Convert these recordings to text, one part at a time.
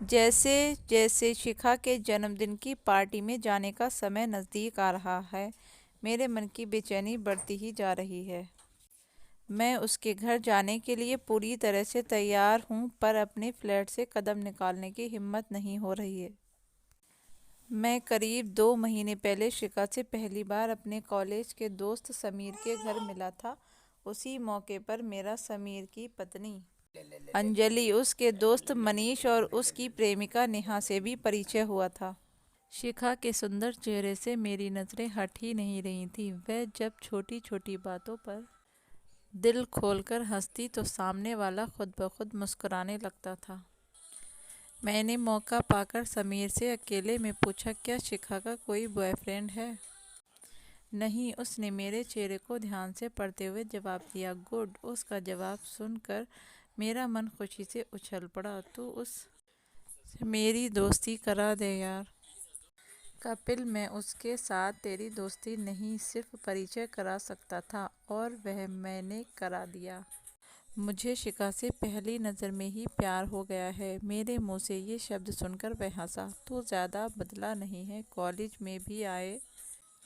जैसे जैसे शिखा के जन्मदिन की पार्टी में जाने का समय नज़दीक आ रहा है, मेरे मन की बेचैनी बढ़ती ही जा रही है। मैं उसके घर जाने के लिए पूरी तरह से तैयार हूँ, पर अपने फ्लैट से कदम निकालने की हिम्मत नहीं हो रही है। मैं करीब 2 महीने पहले शिखा से पहली बार अपने कॉलेज के दोस्त समीर के घर मिला था। उसी मौके पर मेरा समीर की पत्नी अंजलि, उसके दोस्त मनीष और उसकी प्रेमिका नेहा से भी परिचय हुआ था। शिखा के सुंदर चेहरे से मेरी नज़रें हट ही नहीं रही थी। वह जब छोटी छोटी बातों पर दिल खोलकर हंसती तो सामने वाला खुद ब खुद मुस्कुराने लगता था। मैंने मौका पाकर समीर से अकेले में पूछा, क्या शिखा का कोई बॉयफ्रेंड है? नहीं, उसने मेरे चेहरे को ध्यान से पढ़ते हुए जवाब दिया। गुड। उसका जवाब सुनकर मेरा मन खुशी से उछल पड़ा। तू उस मेरी दोस्ती करा दे यार। कपिल, मैं उसके साथ तेरी दोस्ती नहीं, सिर्फ परिचय करा सकता था, और वह मैंने करा दिया। मुझे शिखा से पहली नज़र में ही प्यार हो गया है। मेरे मुंह से ये शब्द सुनकर वह हंसा। तू ज़्यादा बदला नहीं है। कॉलेज में भी आए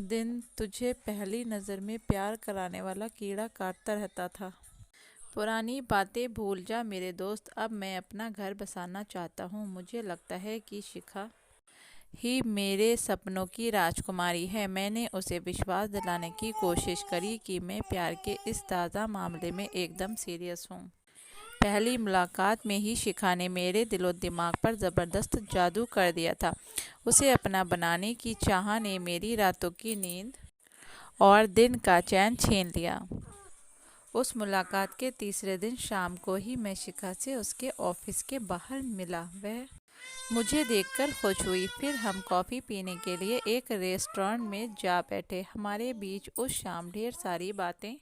दिन तुझे पहली नज़र में प्यार कराने वाला कीड़ा काटता रहता था। पुरानी बातें भूल जा मेरे दोस्त। अब मैं अपना घर बसाना चाहता हूँ। मुझे लगता है कि शिखा ही मेरे सपनों की राजकुमारी है। मैंने उसे विश्वास दिलाने की कोशिश करी कि मैं प्यार के इस ताज़ा मामले में एकदम सीरियस हूँ। पहली मुलाकात में ही शिखा ने मेरे दिलो दिमाग पर ज़बरदस्त जादू कर दिया था। उसे अपना बनाने की चाह ने मेरी रातों की नींद और दिन का चैन छीन लिया। उस मुलाकात के तीसरे दिन शाम को ही मैं शिखा से उसके ऑफिस के बाहर मिला। वह मुझे देखकर खुश हुई। फिर हम कॉफ़ी पीने के लिए एक रेस्टोरेंट में जा बैठे। हमारे बीच उस शाम ढेर सारी बातें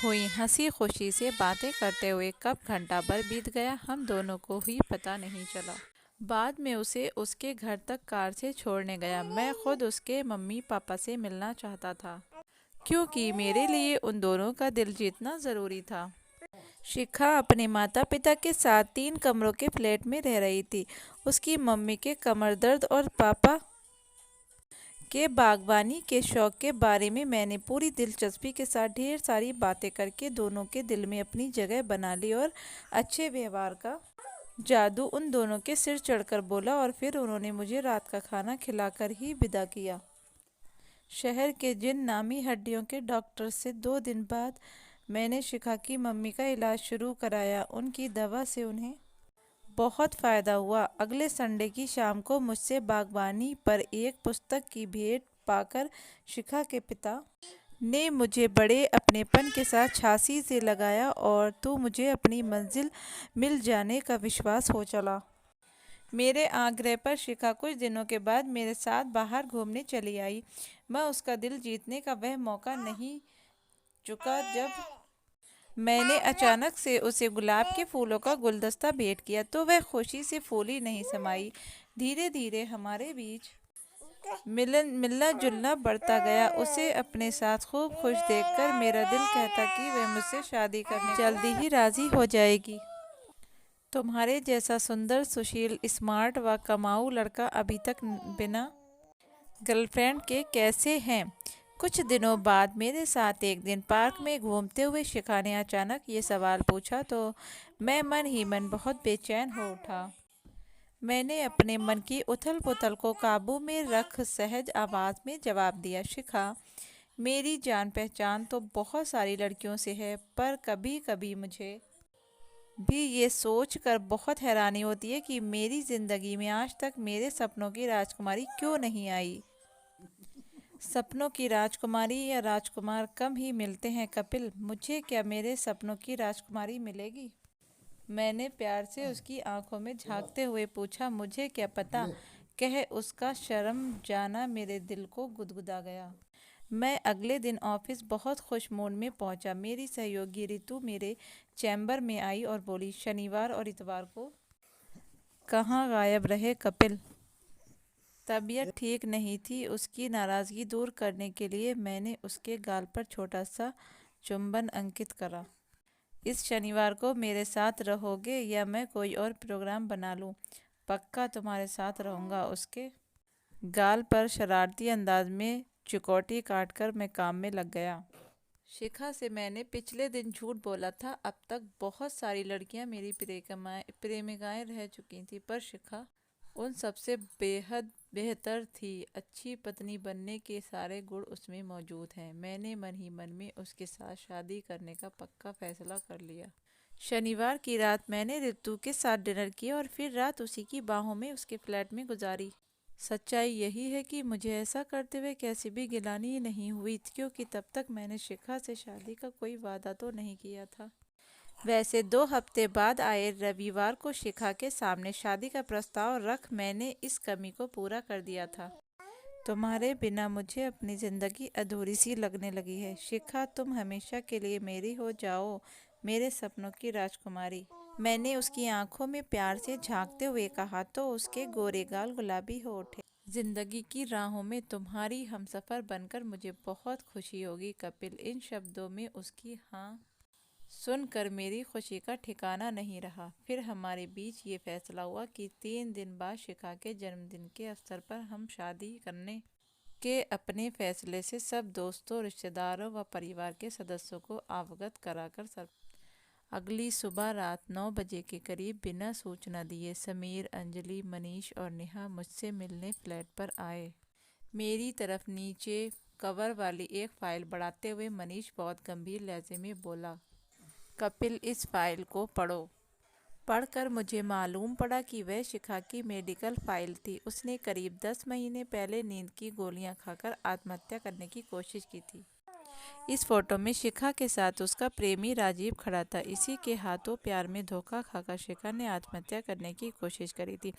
हुई। हंसी खुशी से बातें करते हुए कब घंटा भर बीत गया हम दोनों को ही पता नहीं चला। बाद में उसे उसके घर तक कार से छोड़ने गया। मैं खुद उसके मम्मी पापा से मिलना चाहता था, क्योंकि मेरे लिए उन दोनों का दिल जीतना ज़रूरी था। शिखा अपने माता पिता के साथ 3 कमरों के फ्लैट में रह रही थी। उसकी मम्मी के कमर दर्द और पापा के बागवानी के शौक के बारे में मैंने पूरी दिलचस्पी के साथ ढेर सारी बातें करके दोनों के दिल में अपनी जगह बना ली, और अच्छे व्यवहार का जादू उन दोनों के सिर चढ़कर बोला, और फिर उन्होंने मुझे रात का खाना खिलाकर ही विदा किया। शहर के जिन नामी हड्डियों के डॉक्टर से 2 दिन बाद मैंने शिखा की मम्मी का इलाज शुरू कराया। उनकी दवा से उन्हें बहुत फ़ायदा हुआ। अगले संडे की शाम को मुझसे बागवानी पर एक पुस्तक की भेंट पाकर शिखा के पिता ने मुझे बड़े अपनेपन के साथ झांसी से लगाया, और तो मुझे अपनी मंजिल मिल जाने का विश्वास हो चला। मेरे आग्रह पर शिखा कुछ दिनों के बाद मेरे साथ बाहर घूमने चली आई। मैं उसका दिल जीतने का वह मौका नहीं चुका जब मैंने अचानक से उसे गुलाब के फूलों का गुलदस्ता भेंट किया, तो वह खुशी से फूली नहीं समाई। धीरे धीरे हमारे बीच मिलना जुलना बढ़ता गया। उसे अपने साथ खूब खुश देखकर मेरा दिल कहता कि वह मुझसे शादी करने जल्दी ही राजी हो जाएगी। तुम्हारे जैसा सुंदर, सुशील, स्मार्ट व कमाऊ लड़का अभी तक बिना गर्लफ्रेंड के कैसे हैं? कुछ दिनों बाद मेरे साथ एक दिन पार्क में घूमते हुए शिखा ने अचानक ये सवाल पूछा, तो मैं मन ही मन बहुत बेचैन हो उठा। मैंने अपने मन की उथल पुथल को काबू में रख सहज आवाज़ में जवाब दिया, शिखा, मेरी जान पहचान तो बहुत सारी लड़कियों से है, पर कभी कभी मुझे भी ये सोच कर बहुत हैरानी होती है कि मेरी ज़िंदगी में आज तक मेरे सपनों की राजकुमारी क्यों नहीं आई। सपनों की राजकुमारी या राजकुमार कम ही मिलते हैं कपिल। मुझे क्या मेरे सपनों की राजकुमारी मिलेगी? मैंने प्यार से उसकी आंखों में झांकते हुए पूछा। मुझे क्या पता, कह उसका शर्म जाना मेरे दिल को गुदगुदा गया। मैं अगले दिन ऑफिस बहुत खुश मूड में पहुंचा। मेरी सहयोगी रितु मेरे चैम्बर में आई और बोली, शनिवार और इतवार को कहाँ गायब रहे कपिल? तबीयत ठीक नहीं थी। उसकी नाराज़गी दूर करने के लिए मैंने उसके गाल पर छोटा सा चुंबन अंकित करा। इस शनिवार को मेरे साथ रहोगे या मैं कोई और प्रोग्राम बना लूं? पक्का तुम्हारे साथ रहूंगा। उसके गाल पर शरारती अंदाज में चिकोटी काटकर मैं काम में लग गया। शिखा से मैंने पिछले दिन झूठ बोला था। अब तक बहुत सारी लड़कियां मेरी प्रेमिकाएं रह चुकी थी, पर शिखा उन सबसे बेहद बेहतर थी। अच्छी पत्नी बनने के सारे गुण उसमें मौजूद हैं। मैंने मन ही मन में उसके साथ शादी करने का पक्का फैसला कर लिया। शनिवार की रात मैंने ऋतु के साथ डिनर किया और फिर रात उसी की बाहों में उसके फ्लैट में गुजारी। सच्चाई यही है कि मुझे ऐसा करते हुए कैसी भी गिलानी नहीं हुई, क्योंकि तब तक मैंने शिखा से शादी का कोई वादा तो नहीं किया था। वैसे 2 हफ्ते बाद आए रविवार को शिखा के सामने शादी का प्रस्ताव रख मैंने इस कमी को पूरा कर दिया था। तुम्हारे बिना मुझे अपनी जिंदगी अधूरी सी लगने लगी है। शिखा, तुम हमेशा के लिए मेरी हो जाओ, मेरे सपनों की राजकुमारी। मैंने उसकी आंखों में प्यार से झांकते हुए कहा तो उसके गोरे गाल गुलाबी हो उठे। जिंदगी की राहों में तुम्हारी हमसफर बनकर मुझे बहुत खुशी होगी कपिल। इन शब्दों में उसकी हाँ सुनकर मेरी खुशी का ठिकाना नहीं रहा। फिर हमारे बीच ये फैसला हुआ कि 3 दिन बाद शिखा के जन्मदिन के अवसर पर हम शादी करने के अपने फैसले से सब दोस्तों, रिश्तेदारों व परिवार के सदस्यों को अवगत कराकर अगली सुबह रात 9 बजे के करीब बिना सूचना दिए समीर, अंजलि, मनीष और नेहा मुझसे मिलने फ्लैट पर आए। मेरी तरफ नीचे कवर वाली एक फाइल बढ़ाते हुए मनीष बहुत गंभीर लहजे में बोला, कपिल, इस फाइल को पढ़ो। पढ़कर मुझे मालूम पड़ा कि वह शिखा की मेडिकल फाइल थी। उसने करीब 10 महीने पहले नींद की गोलियां खाकर आत्महत्या करने की कोशिश की थी। इस फोटो में शिखा के साथ उसका प्रेमी राजीव खड़ा था। इसी के हाथों प्यार में धोखा खाकर शिखा ने आत्महत्या करने की कोशिश करी थी।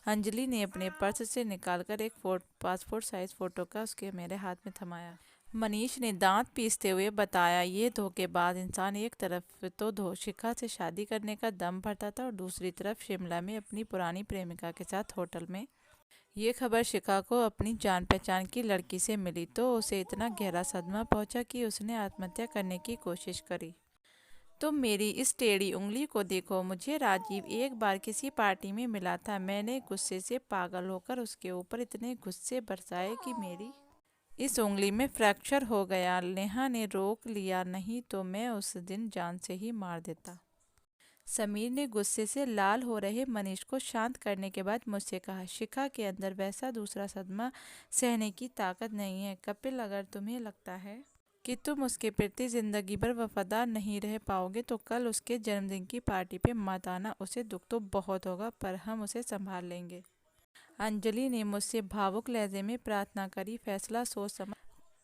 अंजलि ने अपने पर्स से निकालकर एक पासपोर्ट साइज फोटो का उसके मेरे हाथ में थमाया। मनीष ने दांत पीसते हुए बताया, ये धोखेबाज इंसान एक तरफ तो शिखा से शादी करने का दम भरता था और दूसरी तरफ शिमला में अपनी पुरानी प्रेमिका के साथ होटल में। ये खबर शिखा को अपनी जान पहचान की लड़की से मिली तो उसे इतना गहरा सदमा पहुंचा कि उसने आत्महत्या करने की कोशिश करी। तुम मेरी इस टेढ़ी उंगली को देखो। मुझे राजीव एक बार किसी पार्टी में मिला था। मैंने गुस्से से पागल होकर उसके ऊपर इतने गुस्से बरसाए कि मेरी इस उंगली में फ्रैक्चर हो गया। नेहा ने रोक लिया, नहीं तो मैं उस दिन जान से ही मार देता। समीर ने गुस्से से लाल हो रहे मनीष को शांत करने के बाद मुझसे कहा, शिखा के अंदर वैसा दूसरा सदमा सहने की ताकत नहीं है। कपिल, अगर तुम्हें लगता है कि तुम उसके प्रति जिंदगी भर वफादार नहीं रह पाओगे तो कल उसके जन्मदिन की पार्टी पे मत आना। उसे दुख तो बहुत होगा, पर हम उसे संभाल लेंगे। अंजलि ने मुझसे भावुक लहजे में प्रार्थना करी, फैसला सोच समझ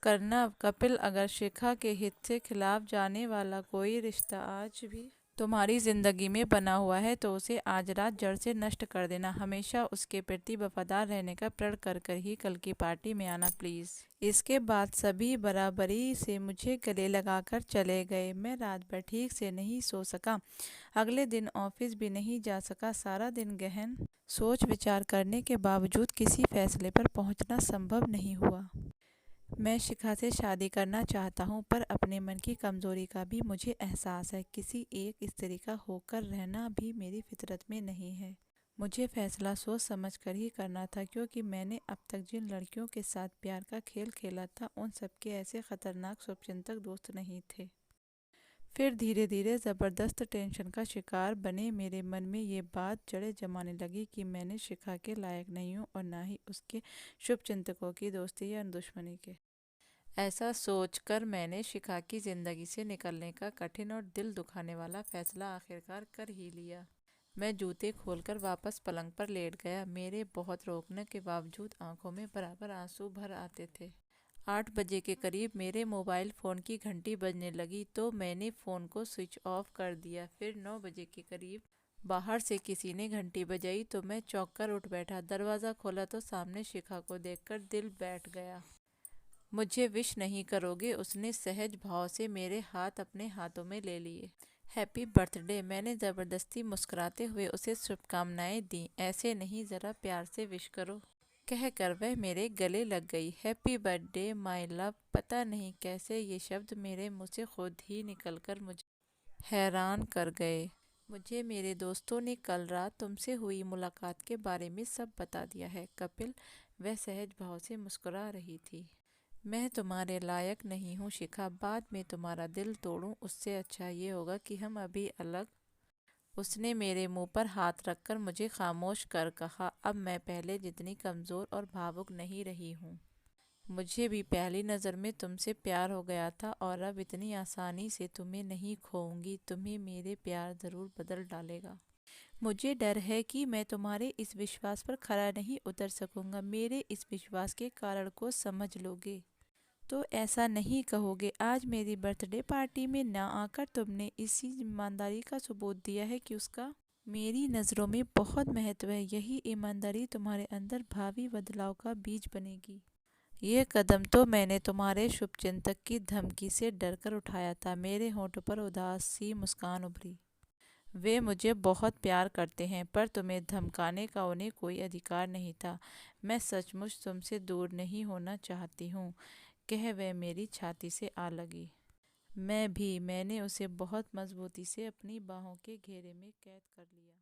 करना कपिल। अगर शिखा के हित से खिलाफ जाने वाला कोई रिश्ता आज भी तुम्हारी जिंदगी में बना हुआ है तो उसे आज रात जड़ से नष्ट कर देना। हमेशा उसके प्रति वफादार रहने का प्रण कर कर ही कल की पार्टी में आना प्लीज। इसके बाद सभी बराबरी से मुझे गले लगाकर चले गए। मैं रात भर ठीक से नहीं सो सका। अगले दिन ऑफिस भी नहीं जा सका। सारा दिन गहन सोच विचार करने के बावजूद किसी फैसले पर पहुंचना संभव नहीं हुआ। मैं शिखा से शादी करना चाहता हूँ, पर अपने मन की कमज़ोरी का भी मुझे एहसास है। किसी एक स्त्री का होकर रहना भी मेरी फितरत में नहीं है। मुझे फैसला सोच समझ कर ही करना था, क्योंकि मैंने अब तक जिन लड़कियों के साथ प्यार का खेल खेला था उन सबके ऐसे खतरनाक शुभचिंतक दोस्त नहीं थे। फिर धीरे धीरे ज़बरदस्त टेंशन का शिकार बने मेरे मन में ये बात जड़ें जमाने लगी कि मैंने शिखा के लायक नहीं हूँ और ना ही उसके शुभचिंतकों की दोस्ती या दुश्मनी के। ऐसा सोचकर मैंने शिखा की ज़िंदगी से निकलने का कठिन और दिल दुखाने वाला फैसला आखिरकार कर ही लिया। मैं जूते खोलकर वापस पलंग पर लेट गया। मेरे बहुत रोकने के बावजूद आंखों में बराबर आंसू भर आते थे। 8 बजे के करीब मेरे मोबाइल फ़ोन की घंटी बजने लगी तो मैंने फ़ोन को स्विच ऑफ कर दिया। फिर 9 बजे के करीब बाहर से किसी ने घंटी बजाई तो मैं चौंक कर उठ बैठा। दरवाज़ा खोला तो सामने शिखा को देखकर दिल बैठ गया। मुझे विश नहीं करोगे? उसने सहज भाव से मेरे हाथ अपने हाथों में ले लिए। हैप्पी बर्थडे, मैंने ज़बरदस्ती मुस्कुराते हुए उसे शुभकामनाएं दी। ऐसे नहीं, ज़रा प्यार से विश करो, कहकर वह मेरे गले लग गई। Happy birthday my love. पता नहीं कैसे ये शब्द मेरे मुंह से खुद ही निकलकर मुझे हैरान कर गए। मुझे मेरे दोस्तों ने कल रात तुमसे हुई मुलाकात के बारे में सब बता दिया है, कपिल। वह सहज भाव से मुस्कुरा रही थी। मैं तुम्हारे लायक नहीं हूँ शिखा, बाद में तुम्हारा दिल तोड़ूं उससे अच्छा ये होगा कि हम अभी अलग। उसने मेरे मुंह पर हाथ रखकर मुझे खामोश कर कहा, अब मैं पहले जितनी कमज़ोर और भावुक नहीं रही हूँ। मुझे भी पहली नज़र में तुमसे प्यार हो गया था और अब इतनी आसानी से तुम्हें नहीं खोऊंगी। तुम्हें मेरे प्यार ज़रूर बदल डालेगा। मुझे डर है कि मैं तुम्हारे इस विश्वास पर खरा नहीं उतर सकूंगा। मेरे इस विश्वास के कारण को समझ लोगे तो ऐसा नहीं कहोगे। आज मेरी बर्थडे पार्टी में ना आकर तुमने इसी ईमानदारी का सबूत दिया है कि उसका मेरी नज़रों में बहुत महत्व है। यही ईमानदारी तुम्हारे अंदर भावी बदलाव का बीज बनेगी। ये कदम तो मैंने तुम्हारे शुभचिंतक की धमकी से डरकर उठाया था। मेरे होठों पर उदास सी मुस्कान उभरी। वे मुझे बहुत प्यार करते हैं, पर तुम्हें धमकाने का उन्हें कोई अधिकार नहीं था। मैं सचमुच तुमसे दूर नहीं होना चाहती हूँ, कह वह मेरी छाती से आ लगी। मैं भी। मैंने उसे बहुत मजबूती से अपनी बाहों के घेरे में कैद कर लिया।